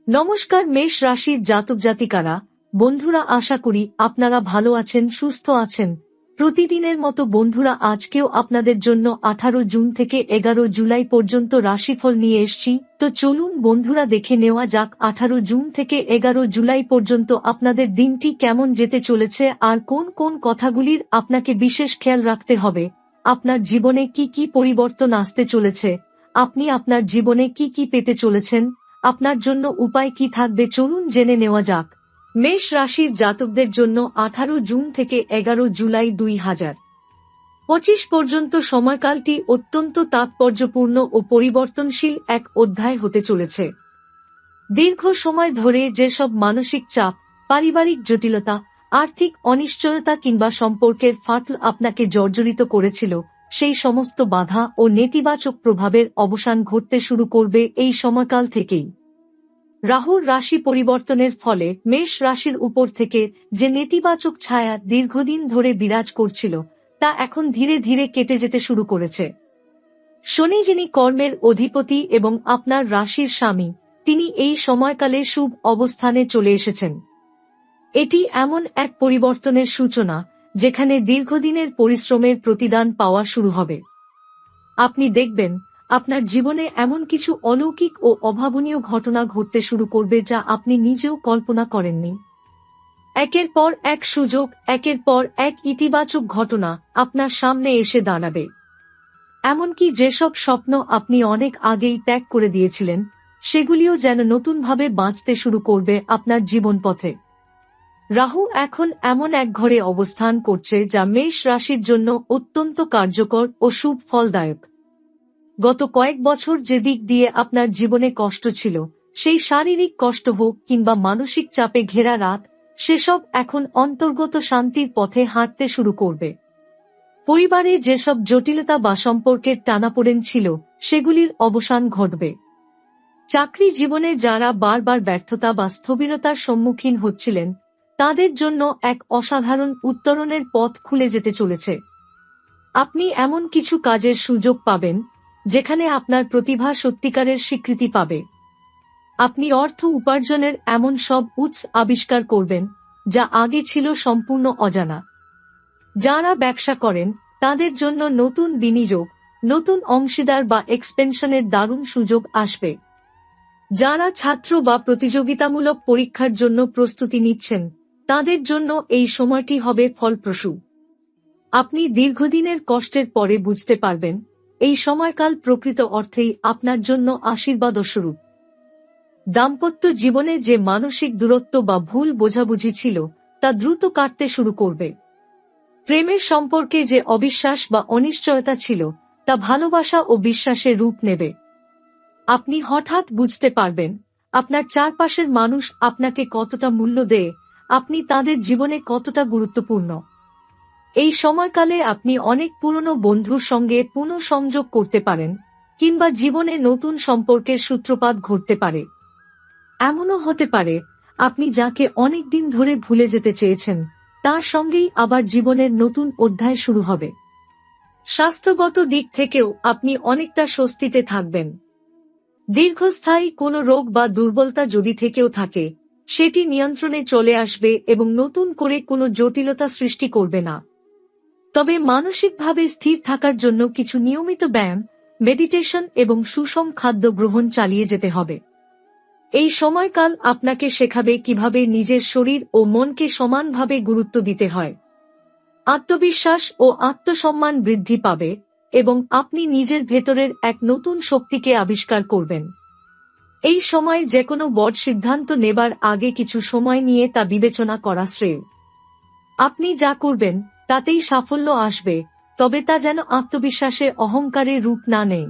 নমস্কার মেষ রাশির জাতক জাতিকারা, বন্ধুরা, আশা করি আপনারা ভালো আছেন, সুস্থ আছেন। প্রতিদিনের মতো বন্ধুরা, আজকেও আপনাদের জন্য 18 জুন থেকে 11 জুলাই পর্যন্ত রাশিফল নিয়ে এসেছি। তো চলুন বন্ধুরা, দেখে নেওয়া যাক 18 জুন থেকে 11 জুলাই পর্যন্ত আপনাদের দিনটি কেমন যেতে চলেছে আর কোন কোন কথাগুলির আপনাকে বিশেষ খেয়াল রাখতে হবে। আপনার জীবনে কি কি পরিবর্তন আসতে চলেছে, আপনি আপনার জীবনে কি কি পেতে চলেছেন, আপনার জন্য উপায় কি থাকবে, চলুন জেনে নেওয়া যাক। মেষ রাশির জাতকদের জন্য 18 জুন থেকে 11 জুলাই 2025 পর্যন্ত সময়কালটি অত্যন্ত তাৎপর্যপূর্ণ ও পরিবর্তনশীল এক অধ্যায় হতে চলেছে। দীর্ঘ সময় ধরে যেসব মানসিক চাপ, পারিবারিক জটিলতা, আর্থিক অনিশ্চয়তা কিংবা সম্পর্কের ফাটল আপনাকে জর্জরিত করেছিল, সেই সমস্ত বাধা ও নেতিবাচক প্রভাবের অবসান ঘটতে শুরু করবে এই সময়কাল থেকেই। রাহুর রাশি পরিবর্তনের ফলে মেষ রাশির উপর থেকে যে নেতিবাচক ছায়া দীর্ঘদিন ধরে বিরাজ করছিল, তা এখন ধীরে ধীরে কেটে যেতে শুরু করেছে। শনি, যিনি কর্মের অধিপতি এবং আপনার রাশির স্বামী, তিনি এই সময়কালে শুভ অবস্থানে চলে এসেছেন। এটি এমন এক পরিবর্তনের সূচনা যেখানে দীর্ঘদিনের পরিশ্রমের প্রতিদান পাওয়া শুরু হবে। আপনি দেখবেন আপনার জীবনে এমন কিছু অলৌকিক ও অভাবনীয় ঘটনা ঘটতে শুরু করবে যা আপনি নিজেও কল্পনা করেননি। একের পর এক সুযোগ, একের পর এক ইতিবাচক ঘটনা আপনার সামনে এসে দাঁড়াবে। এমনকি যেসব স্বপ্ন আপনি অনেক আগেই ত্যাগ করে দিয়েছিলেন, সেগুলিও যেন নতুনভাবে বাঁচতে শুরু করবে আপনার জীবনপথে। রাহু এখন এমন এক ঘরে অবস্থান করছে যা মেষ রাশির জন্য অত্যন্ত কার্যকর ও শুভ ফলদায়ক। গত কয়েক বছর যে দিক দিয়ে আপনার জীবনে কষ্ট ছিল, সেই শারীরিক কষ্ট হোক কিংবা মানসিক চাপে ঘেরা রাত, সেসব এখন অন্তর্গত শান্তির পথে হাঁটতে শুরু করবে। পরিবারে যেসব জটিলতা বা সম্পর্কের টানাপোড়েন ছিল, সেগুলির অবসান ঘটবে। চাকরি জীবনে যারা বারবার ব্যর্থতা বা স্থবিরতার সম্মুখীন হচ্ছিলেন, তাদের জন্য এক অসাধারণ উত্তরণের পথ খুলে যেতে চলেছে। আপনি এমন কিছু কাজের সুযোগ পাবেন যেখানে আপনার প্রতিভা সত্যিকারের স্বীকৃতি পাবে। আপনি অর্থ উপার্জনের এমন সব উৎস আবিষ্কার করবেন যা আগে ছিল সম্পূর্ণ অজানা। যারা ব্যবসা করেন, তাদের জন্য নতুন বিনিয়োগ, নতুন অংশীদার বা এক্সপেনশনের দারুণ সুযোগ আসবে। যারা ছাত্র বা প্রতিযোগিতামূলক পরীক্ষার জন্য প্রস্তুতি নিচ্ছেন, তাদের জন্য এই সময়টি হবে ফলপ্রসূ। আপনি দীর্ঘদিনের কষ্টের পরে বুঝতে পারবেন এই সময়কাল প্রকৃত অর্থেই আপনার জন্য আশীর্বাদস্বরূপ। দাম্পত্য জীবনে যে মানসিক দূরত্ব বা ভুল বোঝাবুঝি ছিল, তা দ্রুত কাটতে শুরু করবে। প্রেমের সম্পর্কে যে অবিশ্বাস বা অনিশ্চয়তা ছিল, তা ভালোবাসা ও বিশ্বাসে রূপ নেবে। আপনি হঠাৎ বুঝতে পারবেন আপনার চারপাশের মানুষ আপনাকে কতটা মূল্য দেয়, আপনি তাদের জীবনে কতটা গুরুত্বপূর্ণ। এই সময়কালে আপনি অনেক পুরনো বন্ধুর সঙ্গে পুনঃসংযোগ করতে পারেন কিংবা জীবনে নতুন সম্পর্কের সূত্রপাত ঘটতে পারে। এমনও হতে পারে আপনি যাকে অনেক দিন ধরে ভুলে যেতে চেয়েছেন, তার সঙ্গেই আবার জীবনের নতুন অধ্যায় শুরু হবে। স্বাস্থ্যগত দিক থেকেও আপনি অনেকটা স্বস্তিতে থাকবেন। দীর্ঘস্থায়ী কোনো রোগ বা দুর্বলতা যদি থেকেও থাকে, সেটি নিয়ন্ত্রণে চলে আসবে এবং নতুন করে কোনো জটিলতা সৃষ্টি করবে না। তবে মানসিকভাবে স্থির থাকার জন্য কিছু নিয়মিত ব্যায়াম, মেডিটেশন এবং সুষম খাদ্য গ্রহণ চালিয়ে যেতে হবে। এই সময়কাল আপনাকে শেখাবে কিভাবে নিজের শরীর ও মনকে সমানভাবে গুরুত্ব দিতে হয়। আত্মবিশ্বাস ও আত্মসম্মান বৃদ্ধি পাবে এবং আপনি নিজের ভেতরের এক নতুন শক্তিকে আবিষ্কার করবেন। এই সময় যেকোনো বড় সিদ্ধান্ত নেবার আগে কিছু সময় নিয়ে তা বিবেচনা করা শ্রেয়। আপনি যা করবেন তাতেই সাফল্য আসবে, তবে তা যেন আত্মবিশ্বাসে অহংকারের রূপ না নেয়।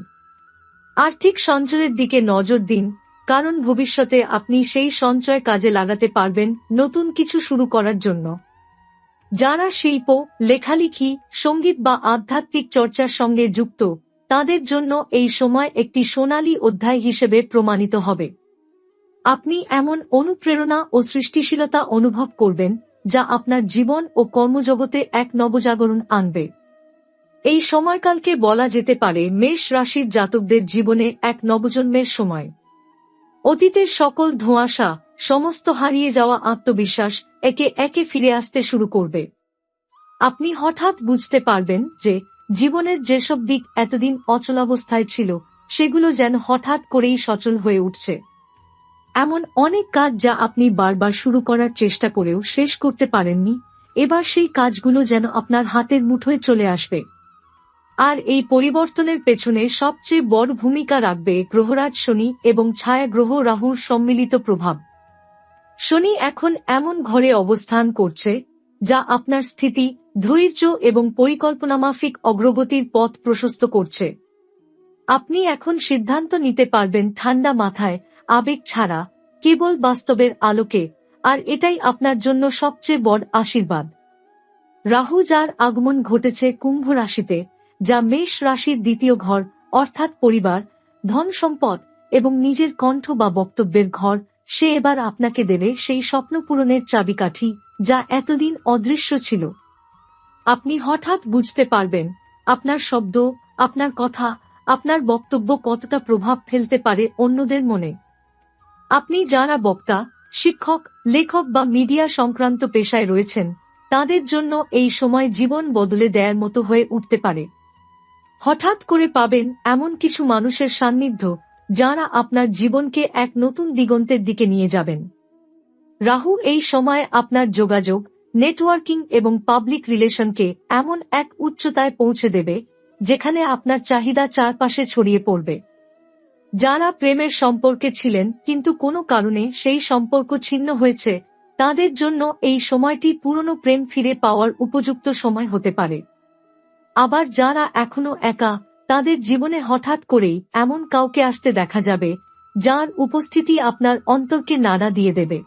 আর্থিক সঞ্চয়ের দিকে নজর দিন, কারণ ভবিষ্যতে আপনি সেই সঞ্চয় কাজে লাগাতে পারবেন নতুন কিছু শুরু করার জন্য। যারা শিল্প, লেখালেখি, সঙ্গীত বা আধ্যাত্মিক চর্চার সঙ্গে যুক্ত, তাদের জন্য এই সময় একটি সোনালী অধ্যায় হিসেবে প্রমাণিত হবে। আপনি এমন অনুপ্রেরণা ও সৃষ্টিশীলতা অনুভব করবেন যা আপনার জীবন ও কর্মজগতে এক নবজাগরণ আনবে। এই সময়কালকে বলা যেতে পারে মেষ রাশির জাতকদের জীবনে এক নবজন্মের সময়। অতীতের সকল ধোঁয়াশা, সমস্ত হারিয়ে যাওয়া আত্মবিশ্বাস একে একে ফিরে আসতে শুরু করবে। আপনি হঠাৎ বুঝতে পারবেন যে জীবনের যেসব দিক এতদিন অচলাবস্থায় ছিল সেগুলো যেন হঠাৎ করেই সচল হয়ে উঠছে। এমন অনেক কাজ যা আপনি বারবার শুরু করার চেষ্টা করেও শেষ করতে পারেননি, এবার সেই কাজগুলো যেন আপনার হাতের মুঠোয় চলে আসবে। আর এই পরিবর্তনের পেছনে সবচেয়ে বড় ভূমিকা রাখবে গ্রহরাজ শনি এবং ছায়া গ্রহ রাহুর সম্মিলিত প্রভাব। শনি এখন এমন ঘরে অবস্থান করছে যা আপনার স্থিতি, ধৈর্য এবং পরিকল্পনামাফিক অগ্রগতির পথ প্রশস্ত করছে। আপনি এখন সিদ্ধান্ত নিতে পারবেন ঠান্ডা মাথায়, আবেগ ছাড়া, কেবল বাস্তবের আলোকে, আর এটাই আপনার জন্য সবচেয়ে বড় আশীর্বাদ। রাহু, যার আগমন ঘটেছে কুম্ভ রাশিতে, যা মেষ রাশির দ্বিতীয় ঘর, অর্থাৎ পরিবার, ধন সম্পদ এবং নিজের কণ্ঠ বা বক্তব্যের ঘর, সে এবার আপনাকে দেবে সেই স্বপ্ন পূরণের চাবিকাঠি যা এতদিন অদৃশ্য ছিল। আপনি হঠাৎ বুঝতে পারবেন আপনার শব্দ, আপনার কথা, আপনার বক্তব্য কতটা প্রভাব ফেলতে পারে অন্যদের মনে। আপনি যারা বক্তা, শিক্ষক, লেখক বা মিডিয়া সংক্রান্ত পেশায় রয়েছেন, তাদের জন্য এই সময় জীবন বদলে দেয়ার মতো হয়ে উঠতে পারে। হঠাৎ করে পাবেন এমন কিছু মানুষের সান্নিধ্য যারা আপনার জীবনকে এক নতুন দিগন্তের দিকে নিয়ে যাবেন। রাহু এই সময় আপনার যোগাযোগ, নেটওয়ার্কিং এবং পাবলিক রিলেশনকে এমন এক উচ্চতায় পৌঁছে দেবে যেখানে আপনার চাহিদা চারপাশে ছড়িয়ে পড়বে। যারা প্রেমের সম্পর্কে ছিলেন কিন্তু কোনো কারণে সেই সম্পর্ক ছিন্ন হয়েছে, তাদের জন্য এই সময়টি পুরনো প্রেম ফিরে পাওয়ার উপযুক্ত সময় হতে পারে। আবার যারা এখনো একা, তাদের জীবনে হঠাৎ করেই এমন কাউকে আসতে দেখা যাবে যার উপস্থিতি আপনার অন্তরকে নাড়া দিয়ে দেবে।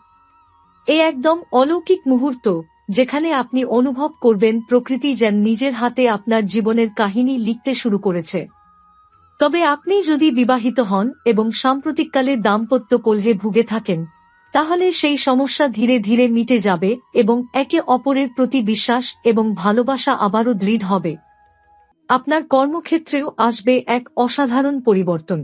এ একদম অলৌকিক মুহূর্ত যেখানে আপনি অনুভব করবেন প্রকৃতি যেন নিজের হাতে আপনার জীবনের কাহিনী লিখতে শুরু করেছে। তবে আপনি যদি বিবাহিত হন এবং সাম্প্রতিককালে দাম্পত্য কলহে ভুগে থাকেন, তাহলে সেই সমস্যা ধীরে ধীরে মিটে যাবে এবং একে অপরের প্রতি বিশ্বাস এবং ভালোবাসা আবারও দৃঢ় হবে। আপনার কর্মক্ষেত্রেও আসবে এক অসাধারণ পরিবর্তন।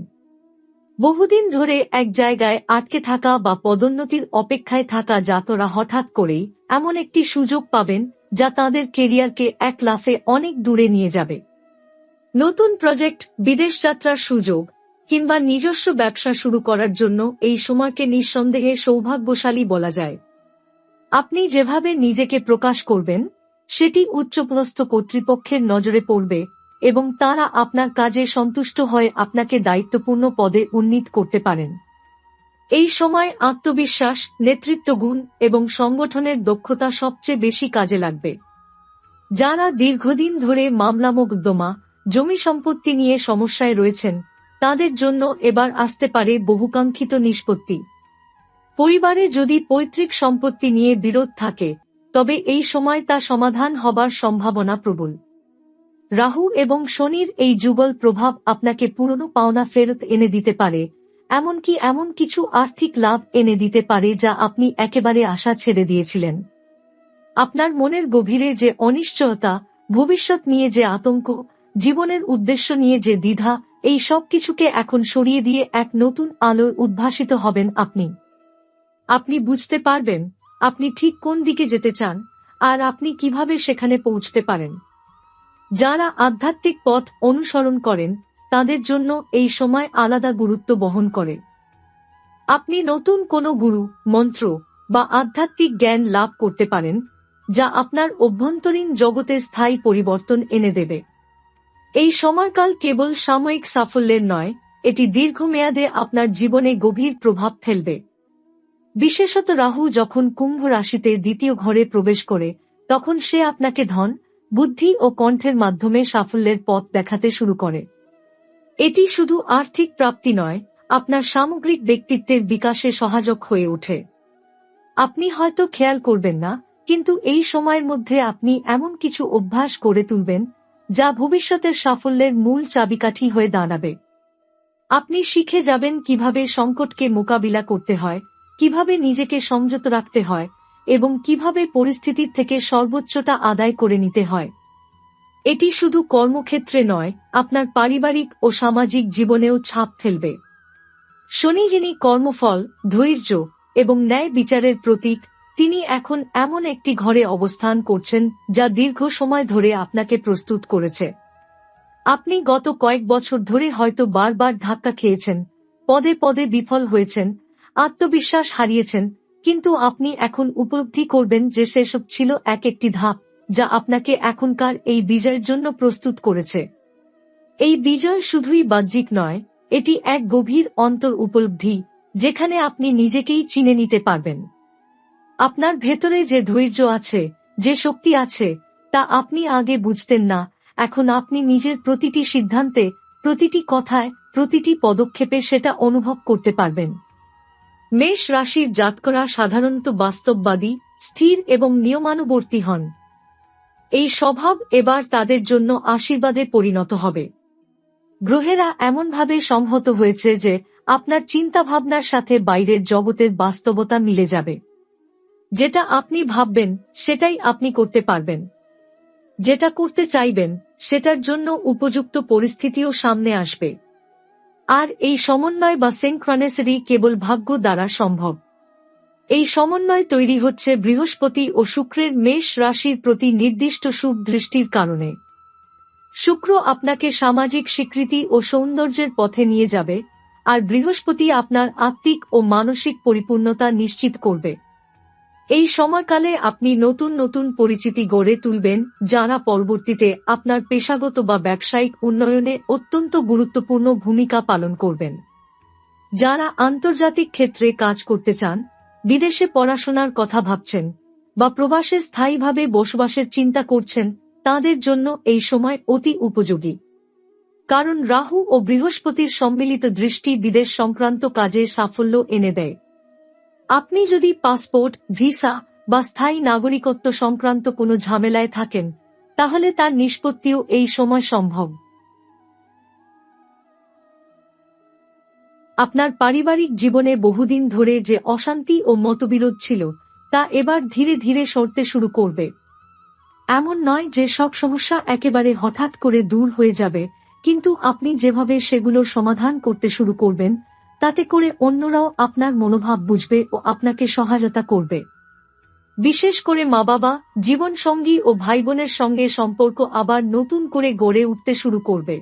বহুদিন ধরে এক জায়গায় আটকে থাকা বা পদোন্নতির অপেক্ষায় থাকা জাতরা হঠাৎ করেই এমন একটি সুযোগ পাবেন যা তাদের কেরিয়ারকে এক লাফে অনেক দূরে নিয়ে যাবে। নতুন প্রজেক্ট, বিদেশ যাত্রার সুযোগ কিংবা নিজস্ব ব্যবসা শুরু করার জন্য এই সময়কে নিঃসন্দেহে সৌভাগ্যশালী বলা যায়। আপনি যেভাবে নিজেকে প্রকাশ করবেন সেটি উচ্চপদস্থ কর্তৃপক্ষের নজরে পড়বে এবং তারা আপনার কাজে সন্তুষ্ট হয়ে আপনাকে দায়িত্বপূর্ণ পদে উন্নীত করতে পারেন। এই সময় আত্মবিশ্বাস, নেতৃত্বগুণ এবং সংগঠনের দক্ষতা সবচেয়ে বেশি কাজে লাগবে। যারা দীর্ঘদিন ধরে মামলা, মোকদ্দমা, জমি সম্পত্তি নিয়ে সমস্যায় রয়েছেন, তাদের জন্য এবার আসতে পারে বহুকাঙ্ক্ষিত নিষ্পত্তি। পরিবারে যদি পৈতৃক সম্পত্তি নিয়ে বিরোধ থাকে, তবে এই সময় তা সমাধান হবার সম্ভাবনা প্রবল। রাহু এবং শনির এই যুগল প্রভাব আপনাকে পুরনো পাওনা ফেরত এনে দিতে পারে, এমনকি এমন কিছু আর্থিক লাভ এনে দিতে পারে যা আপনি একেবারে আশা ছেড়ে দিয়েছিলেন। আপনার মনের গভীরে যে অনিশ্চয়তা, ভবিষ্যৎ নিয়ে যে আতঙ্ক, জীবনের উদ্দেশ্য নিয়ে যে দ্বিধা, এই সব কিছুকে এখন সরিয়ে দিয়ে এক নতুন আলোয় উদ্ভাসিত হবেন আপনি। আপনি বুঝতে পারবেন আপনি ঠিক কোন দিকে যেতে চান আর আপনি কিভাবে সেখানে পৌঁছতে পারেন। যারা আধ্যাত্মিক পথ অনুসরণ করেন তাদের জন্য এই সময় আলাদা গুরুত্ব বহন করে। আপনি নতুন কোনো গুরু, মন্ত্র বা আধ্যাত্মিক জ্ঞান লাভ করতে পারেন যা আপনার অভ্যন্তরীণ জগতে স্থায়ী পরিবর্তন এনে দেবে। এই সময়কাল কেবল সাময়িক সাফল্যের নয়, এটি দীর্ঘমেয়াদে আপনার জীবনে গভীর প্রভাব ফেলবে। বিশেষত রাহু যখন কুম্ভ রাশিতে দ্বিতীয় ঘরে প্রবেশ করে, তখন সে আপনাকে ধন, বুদ্ধি ও কণ্ঠের মাধ্যমে সাফল্যের পথ দেখাতে শুরু করে। এটি শুধু আর্থিক প্রাপ্তি নয়, আপনার সামগ্রিক ব্যক্তিত্বের বিকাশে সহায়ক হয়ে ওঠে। আপনি হয়তো খেয়াল করবেন না, কিন্তু এই সময়ের মধ্যে আপনি এমন কিছু অভ্যাস গড়ে তুলবেন যা ভবিষ্যতের সাফল্যের মূল চাবিকাঠি হয়ে দাঁড়াবে। আপনি শিখে যাবেন কিভাবে সংকটকে মোকাবিলা করতে হয়, কিভাবে নিজেকে সংযত রাখতে হয় এবং কিভাবে পরিস্থিতির থেকে সর্বোচ্চটা আদায় করে নিতে হয়। এটি শুধু কর্মক্ষেত্রে নয়, আপনার পারিবারিক ও সামাজিক জীবনেও ছাপ ফেলবে। শনি যিনি কর্মফল, ধৈর্য এবং ন্যায় বিচারের প্রতীক, তিনি এখন এমন একটি ঘরে অবস্থান করছেন যা দীর্ঘ সময় ধরে আপনাকে প্রস্তুত করেছে। আপনি গত কয়েক বছর ধরে হয়তো বারবার ধাক্কা খেয়েছেন, পদে পদে বিফল হয়েছেন, আত্মবিশ্বাস হারিয়েছেন, কিন্তু আপনি এখন উপলব্ধি করবেন যে সেসব ছিল এক একটি ধাপ যা আপনাকে এখনকার এই বিজয়ের জন্য প্রস্তুত করেছে। এই বিজয় শুধুই বাহ্যিক নয়, এটি এক গভীর অন্তর উপলব্ধি যেখানে আপনি নিজেকেই চিনে নিতে পারবেন। আপনার ভেতরে যে ধৈর্য আছে, যে শক্তি আছে, তা আপনি আগে বুঝতেন না, এখন আপনি নিজের প্রতিটি সিদ্ধান্তে, প্রতিটি কথায়, প্রতিটি পদক্ষেপে সেটা অনুভব করতে পারবেন। মেষ রাশির জাতকরা সাধারণত বাস্তববাদী, স্থির এবং নিয়মানুবর্তী হন। এই স্বভাব এবার তাদের জন্য আশীর্বাদে পরিণত হবে। গ্রহেরা এমনভাবে সংহত হয়েছে যে আপনার চিন্তাভাবনার সাথে বাইরের জগতের বাস্তবতা মিলে যাবে। যেটা আপনি ভাববেন সেটাই আপনি করতে পারবেন। যেটা করতে চাইবেন সেটার জন্য উপযুক্ত পরিস্থিতিও সামনে আসবে। আর এই সমন্বয় বা সিনক্রনিসিটি কেবল ভাগ্য দ্বারা সম্ভব। এই সমন্বয় তৈরি হচ্ছে বৃহস্পতি ও শুক্রের মেষ রাশির প্রতি নির্দিষ্ট শুভ দৃষ্টির কারণে। শুক্র আপনাকে সামাজিক স্বীকৃতি ও সৌন্দর্যের পথে নিয়ে যাবে, আর বৃহস্পতি আপনার আত্মিক ও মানসিক পরিপূর্ণতা নিশ্চিত করবে। এই সময়কালে আপনি নতুন নতুন পরিচিতি গড়ে তুলবেন, যারা পরবর্তীতে আপনার পেশাগত বা ব্যবসায়িক উন্নয়নে অত্যন্ত গুরুত্বপূর্ণ ভূমিকা পালন করবেন। যারা আন্তর্জাতিক ক্ষেত্রে কাজ করতে চান, বিদেশে পড়াশোনার কথা ভাবছেন, বা প্রবাসে স্থায়ীভাবে বসবাসের চিন্তা করছেন, তাদের জন্য এই সময় অতি উপযোগী। কারণ রাহু ও বৃহস্পতির সম্মিলিত দৃষ্টি বিদেশ সংক্রান্ত কাজে সাফল্য এনে দেয়। আপনি যদি পাসপোর্ট, ভিসা বা স্থায়ী নাগরিকত্ব সংক্রান্ত কোনো ঝামেলায় থাকেন, তাহলে তার নিষ্পত্তিও এই সময় সম্ভব। আপনার পারিবারিক জীবনে বহুদিন ধরে যে অশান্তি ও মতবিরোধ ছিল, তা এবার ধীরে ধীরে সরতে শুরু করবে। এমন নয় যে সব সমস্যা একেবারে হঠাৎ করে দূর হয়ে যাবে, কিন্তু আপনি যেভাবে সেগুলোর সমাধান করতে শুরু করবেন, তাতে করে অন্যরাও আপনার মনোভাব বুঝবে ও আপনাকে সহায়তা করবে। বিশেষ করে মা-বাবা, জীবনসঙ্গী ও ভাইবোনের সঙ্গে সম্পর্ক আবার নতুন করে গড়ে উঠতে শুরু করবে।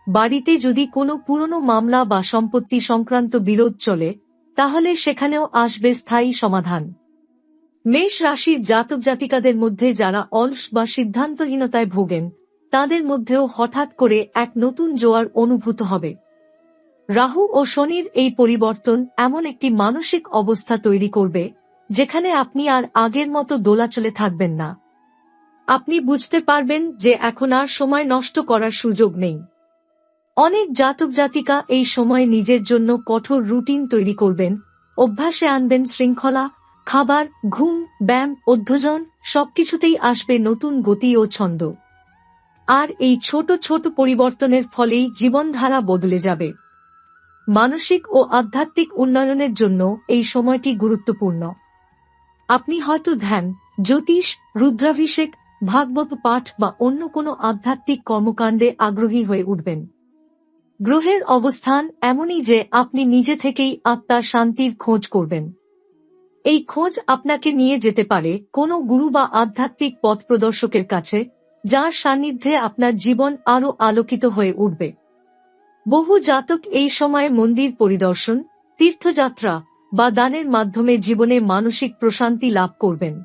বাড়িতে যদি কোনো পুরনো মামলা বা সম্পত্তি সংক্রান্ত বিরোধ চলে, তাহলে সেখানেও আসবে স্থায়ী সমাধান। মেষ রাশির জাতক জাতিকাদের মধ্যে যারা অলস বা সিদ্ধান্তহীনতায় ভোগেন, তাদের মধ্যেও হঠাৎ করে এক নতুন জোয়ার অনুভূত হবে। রাহু ও শনির এই পরিবর্তন এমন একটি মানসিক অবস্থা তৈরি করবে, যেখানে আপনি আর আগের মতো দোলাচলে থাকবেন না। আপনি বুঝতে পারবেন যে এখন আর সময় নষ্ট করার সুযোগ নেই। অনেক জাতক জাতিকা এই সময় নিজের জন্য কঠোর রুটিন তৈরি করবেন, অভ্যাসে আনবেন শৃঙ্খলা, খাবার, ঘুম, ব্যায়াম, অধ্যয়ন, সবকিছুতেই আসবে নতুন গতি ও ছন্দ। আর এই ছোট ছোট পরিবর্তনের ফলেই জীবনধারা বদলে যাবে। মানসিক ও আধ্যাত্মিক উন্নয়নের জন্য এই সময়টি গুরুত্বপূর্ণ। আপনি হয়তো ধ্যান, জ্যোতিষ, রুদ্রাভিষেক, ভাগবত পাঠ বা অন্য কোনো আধ্যাত্মিক কর্মকাণ্ডে আগ্রহী হয়ে উঠবেন। গ্রহের অবস্থান এমনই যে আপনি নিজে থেকেই আত্মার শান্তির খোঁজ করবেন। এই খোঁজ আপনাকে নিয়ে যেতে পারে কোনো গুরু বা আধ্যাত্মিক পথ প্রদর্শকের কাছে, যার সান্নিধ্যে আপনার জীবন আরও আলোকিত হয়ে উঠবে। বহু জাতক এই সময়ে মন্দির পরিদর্শন, তীর্থযাত্রা বা দানের মাধ্যমে জীবনে মানসিক প্রশান্তি লাভ করবেন।